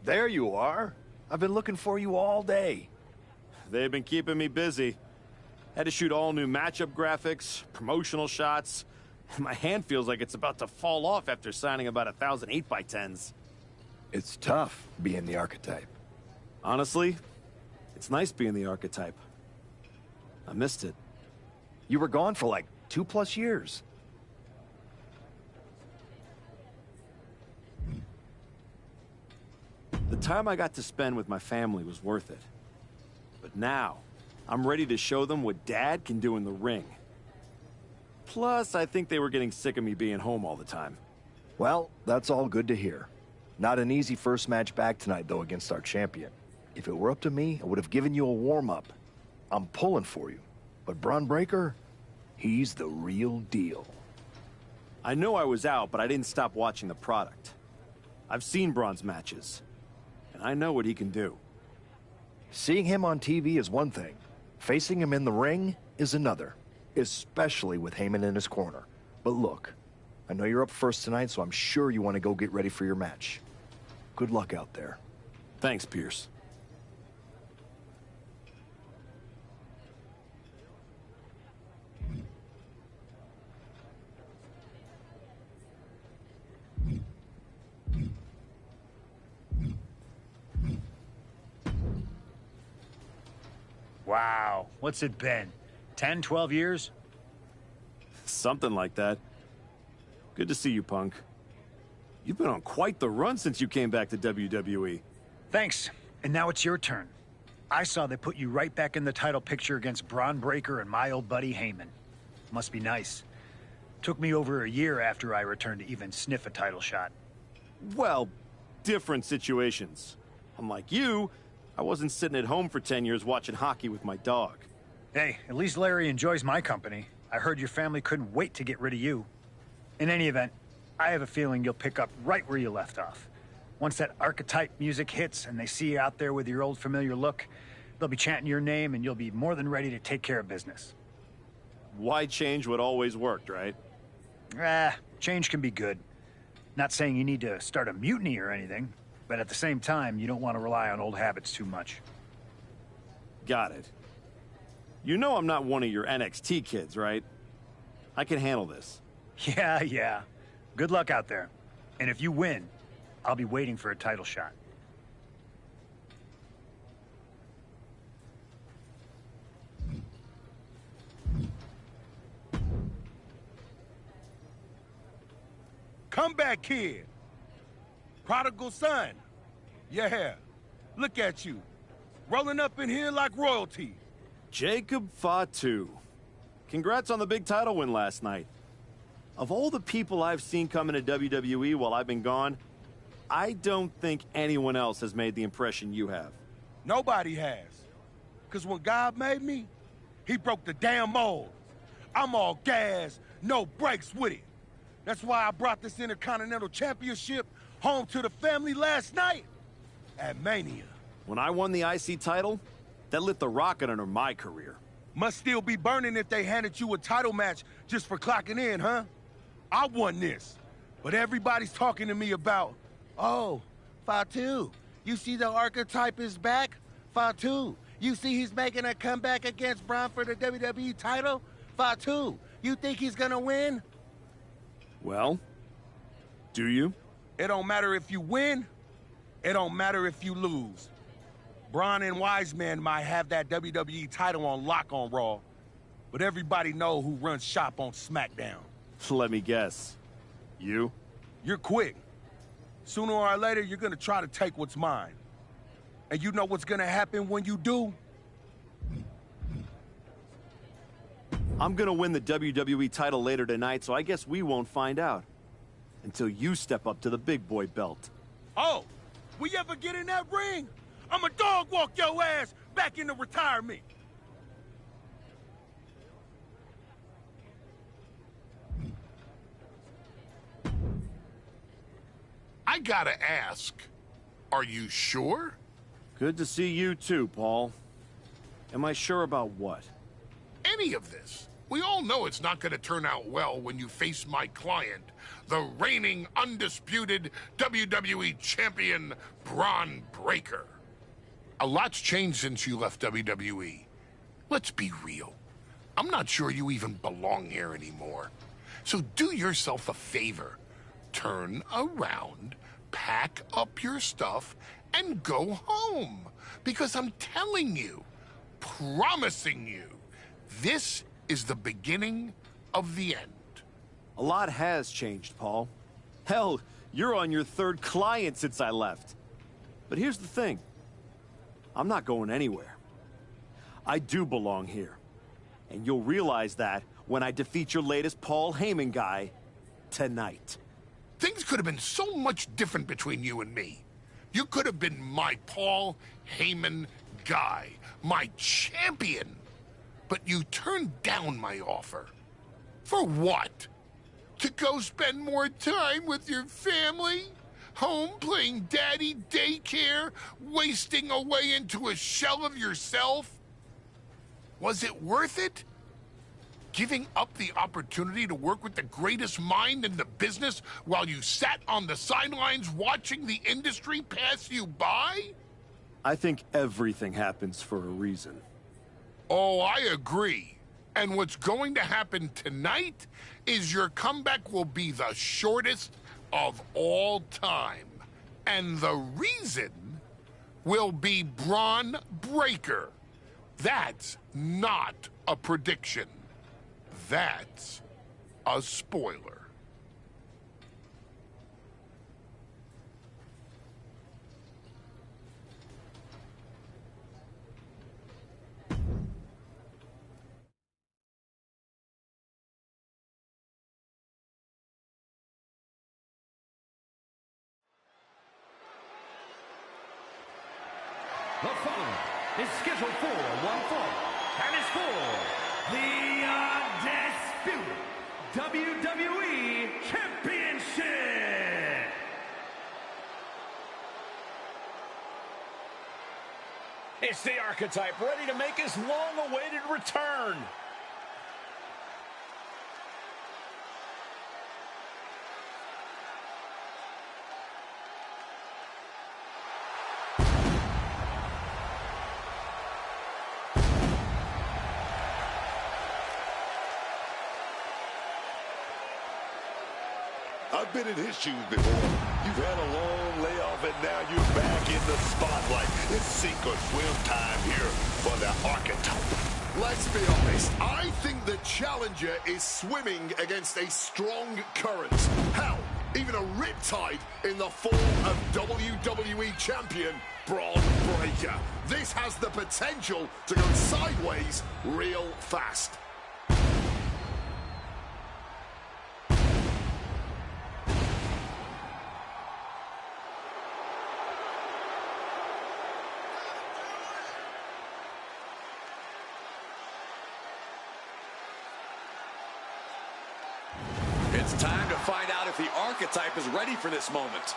There you are. I've been looking for you all day. They've been keeping me busy. Had to shoot all new matchup graphics, promotional shots. My hand feels like it's about to fall off after signing about 1,000 8x10s. It's tough being the archetype. Honestly, it's nice being the archetype. I missed it. You were gone for like 2+ years. The time I got to spend with my family was worth it. But now, I'm ready to show them what Dad can do in the ring. Plus, I think they were getting sick of me being home all the time. Well, that's all good to hear. Not an easy first match back tonight, though, against our champion. If it were up to me, I would have given you a warm-up. I'm pulling for you. But Braun Breaker, he's the real deal. I know I was out, but I didn't stop watching the product. I've seen Braun's matches, and I know what he can do. Seeing him on TV is one thing. Facing him in the ring is another. Especially with Heyman in his corner. But look, I know you're up first tonight, so I'm sure you want to go get ready for your match. Good luck out there. Thanks, Pierce. Wow, what's it been? 10, 12 years? Something like that. Good to see you, Punk. You've been on quite the run since you came back to WWE. Thanks, and now it's your turn. I saw they put you right back in the title picture against Braun Breaker and my old buddy Heyman. Must be nice. Took me over a year after I returned to even sniff a title shot. Well, different situations. Unlike you, I wasn't sitting at home for 10 years watching hockey with my dog. Hey, at least Larry enjoys my company. I heard your family couldn't wait to get rid of you. In any event, I have a feeling you'll pick up right where you left off. Once that archetype music hits and they see you out there with your old familiar look, they'll be chanting your name and you'll be more than ready to take care of business. Why change what always worked, right? Change can be good. Not saying you need to start a mutiny or anything, but at the same time, you don't want to rely on old habits too much. Got it. You know I'm not one of your NXT kids, right? I can handle this. Yeah. Good luck out there. And if you win, I'll be waiting for a title shot. Comeback kid. Prodigal son. Yeah. Look at you. Rolling up in here like royalty. Jacob Fatu. Congrats on the big title win last night. Of all the people I've seen come into WWE while I've been gone, I don't think anyone else has made the impression you have. Nobody has. Because when God made me, he broke the damn mold. I'm all gas, no brakes with it. That's why I brought this Intercontinental Championship home to the family last night at Mania. When I won the IC title, that lit the rocket under my career. Must still be burning if they handed you a title match just for clocking in, huh? I won this, but everybody's talking to me about, oh, Fatu, you see the archetype is back? Fatu, you see he's making a comeback against Braun for the WWE title? Fatu, you think he's gonna win? Well, do you? It don't matter if you win, it don't matter if you lose. Braun and Wiseman might have that WWE title on lock on Raw, but everybody know who runs shop on SmackDown. Let me guess. You? You're quick. Sooner or later, you're gonna try to take what's mine. And you know what's gonna happen when you do? I'm gonna win the WWE title later tonight, so I guess we won't find out. Until you step up to the big boy belt. Oh, we ever get in that ring? I'ma dog walk your ass back into retirement. I gotta ask, are you sure? Good to see you too, Paul. Am I sure about what? Any of this? We all know it's not going to turn out well when you face my client, the reigning, undisputed WWE Champion, Braun Breaker. A lot's changed since you left WWE. Let's be real. I'm not sure you even belong here anymore. So do yourself a favor. Turn around, pack up your stuff, and go home. Because I'm telling you, promising you, this is the beginning of the end. A lot has changed, Paul. Hell, you're on your third client since I left. But here's the thing. I'm not going anywhere. I do belong here. And you'll realize that when I defeat your latest Paul Heyman guy tonight. Things could have been so much different between you and me. You could have been my Paul Heyman guy, my champion. But you turned down my offer. For what? To go spend more time with your family? Home playing daddy daycare? Wasting away into a shell of yourself? Was it worth it? Giving up the opportunity to work with the greatest mind in the business while you sat on the sidelines watching the industry pass you by? I think everything happens for a reason. Oh, I agree. And what's going to happen tonight is your comeback will be the shortest of all time. And the reason will be Braun Breaker. That's not a prediction. That's a spoiler. The following is scheduled for one fall, and is for the undisputed WWE Championship. It's the Archetype ready to make his long-awaited return. I've been in his shoes before. You've had a long layoff, and now you're back in the spotlight. It's sink or swim time here for the Archetype. Let's be honest. I think the challenger is swimming against a strong current. Hell, even a riptide in the form of WWE Champion Braun Breaker. This has the potential to go sideways real fast. It's time to find out if the Archetype is ready for this moment.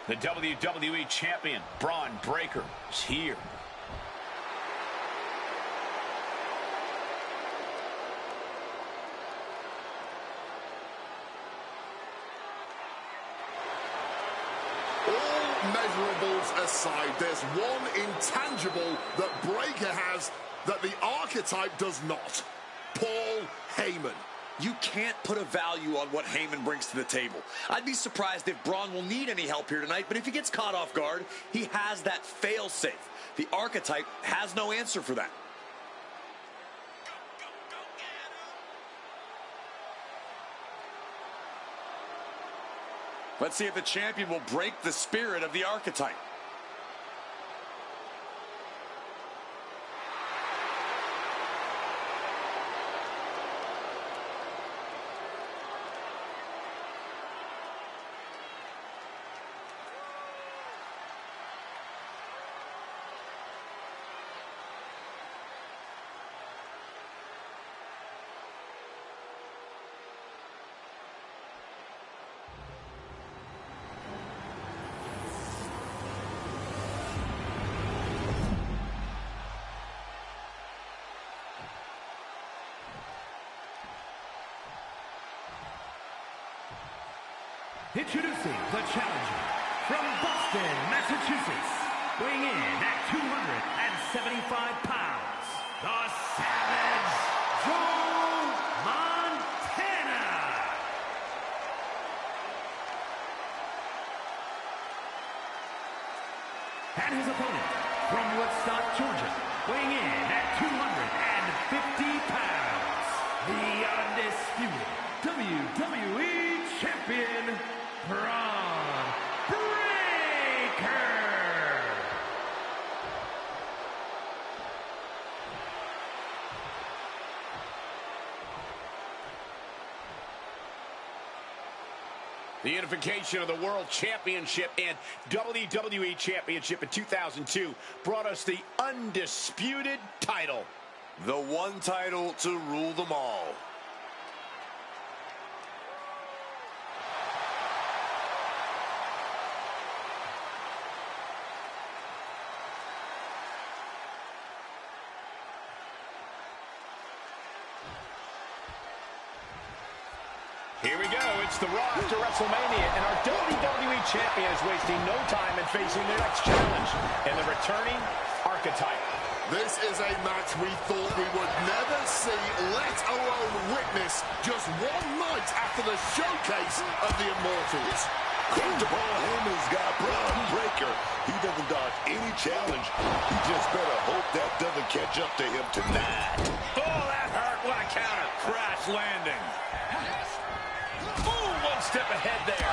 The WWE Champion, Braun Breaker, is here. All measurables aside, there's one intangible that Breaker has that the Archetype does not. Paul Heyman. You can't put a value on what Heyman brings to the table. I'd be surprised if Braun will need any help here tonight, but if he gets caught off guard, he has that fail-safe. The Archetype has no answer for that. Let's see if the champion will break the spirit of the archetype. Introducing the challenger from Boston, Massachusetts, weighing in at 275 pounds, the Savage, Joe Montana. And his opponent from Woodstock, Georgia, weighing in at 250 pounds, the undisputed WWE Champion, Braun Breaker. The unification of the World Championship and WWE Championship in 2002 brought us the undisputed title. The one title to rule them all. Here we go. It's the Raw after WrestleMania, and our WWE Champion is wasting no time in facing their next challenge, and the returning Archetype. This is a match we thought we would never see, let alone witness, just one night after the showcase of the Immortals. Paul Heyman's got Braun Breaker. He doesn't dodge any challenge. He just better hope that doesn't catch up to him tonight. Oh, that hurt. What a counter. Crash landing. Ooh, one step ahead there.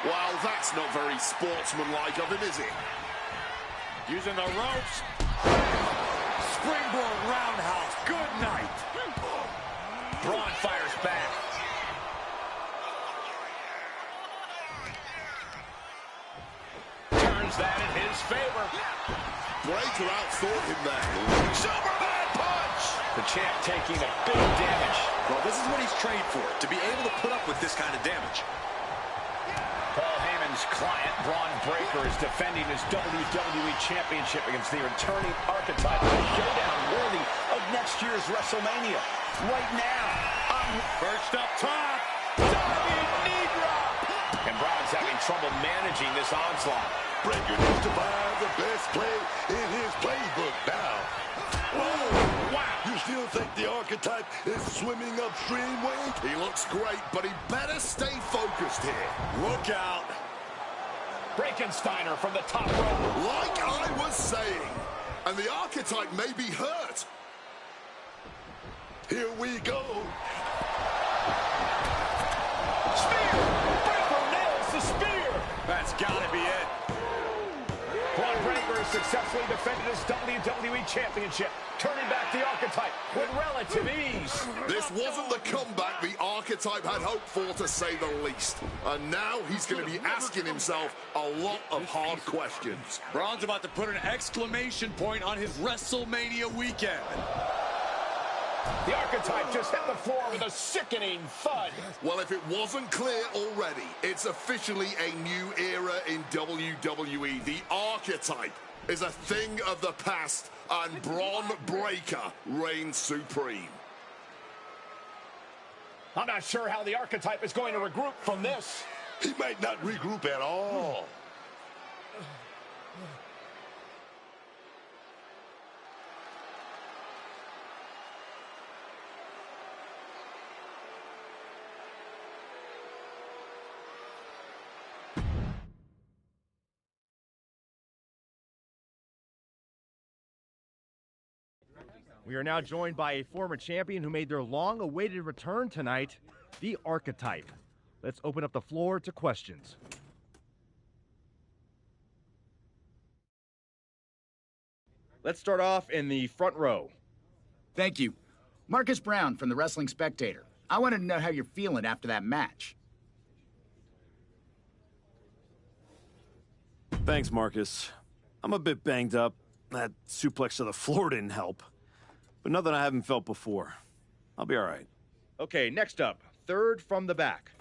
Well, that's not very sportsmanlike of him, is it? Using the ropes. Springboard roundhouse. Good night. Braun fires back. Turns that in his favor. Breaker outthought him there. Superman punch! The champ taking a big damage. Well, this is what he's trained for, to be able to put up with this kind of damage. Paul Heyman's client, Braun Breaker, is defending his WWE Championship against the returning Archetype in a showdown worthy of next year's WrestleMania. Right now, first up top, diving knee drop. And Braun's having trouble managing this onslaught. Breaker needs to find the best play in his playbook now. Whoa! Wow! You still think the Archetype is swimming upstream, Wade? He looks great, but he better stay focused here. Look out. Frankensteiner from the top rope. Like I was saying, and the Archetype may be hurt. Here we go. Spear! Breaker nails the spear! That's gotta be it. Braun Breaker has successfully defended his WWE Championship, turning back the Archetype with relative ease. This wasn't the comeback the Archetype had hoped for, to say the least. And now he's going to be asking himself a lot of hard questions. Braun's about to put an exclamation point on his WrestleMania weekend. The Archetype just hit the floor with a sickening thud. Well, if it wasn't clear already, it's officially a new era in WWE. The Archetype is a thing of the past, and Braun Breaker reigns supreme. I'm not sure how the Archetype is going to regroup from this. He might not regroup at all. We are now joined by a former champion who made their long-awaited return tonight, the Archetype. Let's open up the floor to questions. Let's start off in the front row. Thank you. Marcus Brown from the Wrestling Spectator. I wanted to know how you're feeling after that match. Thanks, Marcus. I'm a bit banged up. That suplex to the floor didn't help. But nothing I haven't felt before. I'll be all right. Okay, next up, third from the back.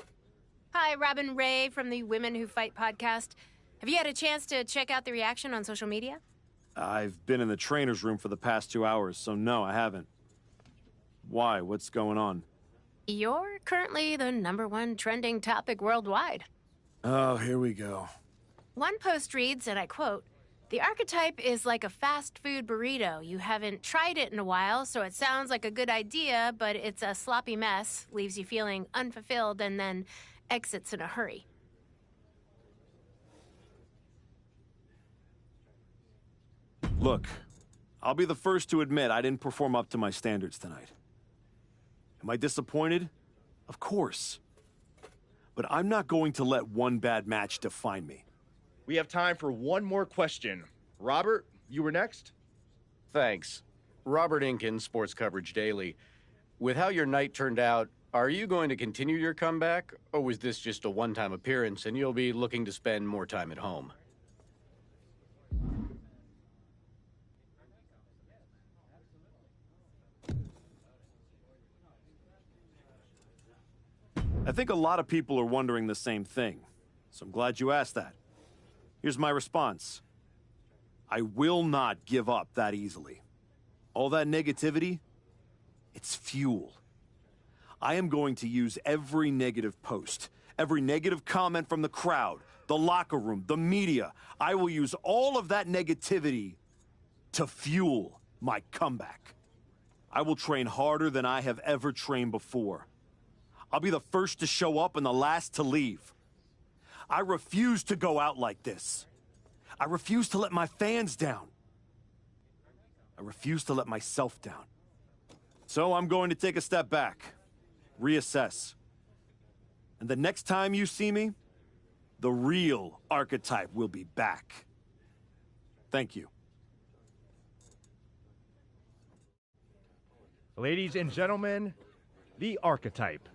Hi, Robin Ray from the Women Who Fight podcast. Have you had a chance to check out the reaction on social media? I've been in the trainer's room for the past 2 hours, so no, I haven't. Why? What's going on? You're currently the #1 trending topic worldwide. Oh, here we go. One post reads, and I quote, "The Archetype is like a fast food burrito. You haven't tried it in a while, so it sounds like a good idea, but it's a sloppy mess, leaves you feeling unfulfilled, and then exits in a hurry." Look, I'll be the first to admit I didn't perform up to my standards tonight. Am I disappointed? Of course. But I'm not going to let one bad match define me. We have time for one more question. Robert, you were next? Thanks. Robert Inkin, Sports Coverage Daily. With how your night turned out, are you going to continue your comeback, or was this just a one-time appearance and you'll be looking to spend more time at home? I think a lot of people are wondering the same thing, so I'm glad you asked that. Here's my response. I will not give up that easily. All that negativity, it's fuel. I am going to use every negative post, every negative comment from the crowd, the locker room, the media. I will use all of that negativity to fuel my comeback. I will train harder than I have ever trained before. I'll be the first to show up and the last to leave. I refuse to go out like this. I refuse to let my fans down. I refuse to let myself down. So I'm going to take a step back, reassess. And the next time you see me, the real Archetype will be back. Thank you. Ladies and gentlemen, the Archetype.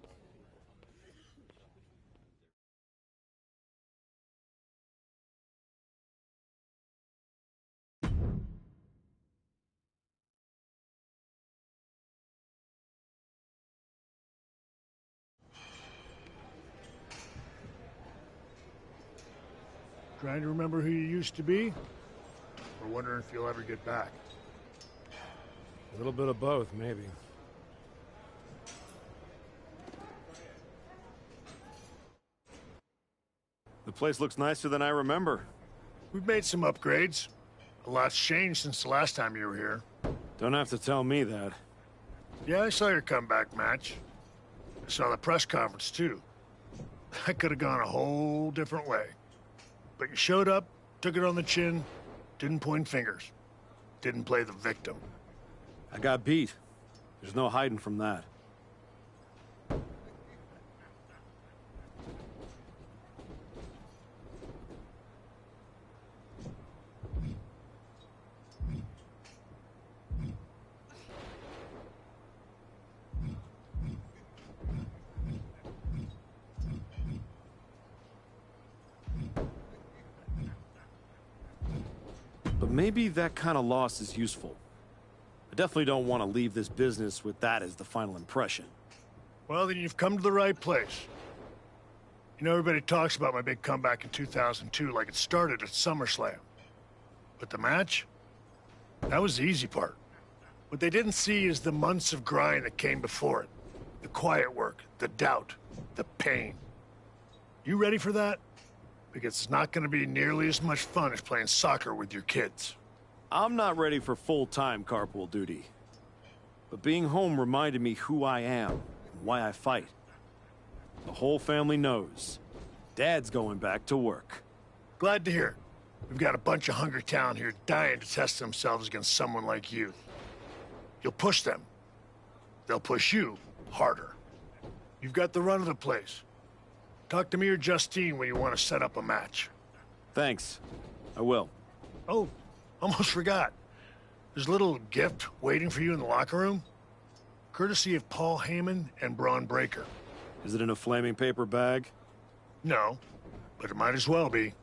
Trying to remember who you used to be? Or wondering if you'll ever get back? A little bit of both, maybe. The place looks nicer than I remember. We've made some upgrades. A lot's changed since the last time you were here. Don't have to tell me that. Yeah, I saw your comeback match. I saw the press conference, too. That could have gone a whole different way. But you showed up, took it on the chin, didn't point fingers. Didn't play the victim. I got beat. There's no hiding from that. But maybe that kind of loss is useful. I definitely don't want to leave this business with that as the final impression. Well, then you've come to the right place. You know, everybody talks about my big comeback in 2002 like it started at SummerSlam. But the match? That was the easy part. What they didn't see is the months of grind that came before it. The quiet work, the doubt, the pain. You ready for that? Because it's not going to be nearly as much fun as playing soccer with your kids. I'm not ready for full-time carpool duty. But being home reminded me who I am and why I fight. The whole family knows. Dad's going back to work. Glad to hear it. We've got a bunch of hungry talent here dying to test themselves against someone like you. You'll push them. They'll push you harder. You've got the run of the place. Talk to me or Justine when you want to set up a match. Thanks. I will. Oh, almost forgot. There's a little gift waiting for you in the locker room. Courtesy of Paul Heyman and Braun Breaker. Is it in a flaming paper bag? No, but it might as well be.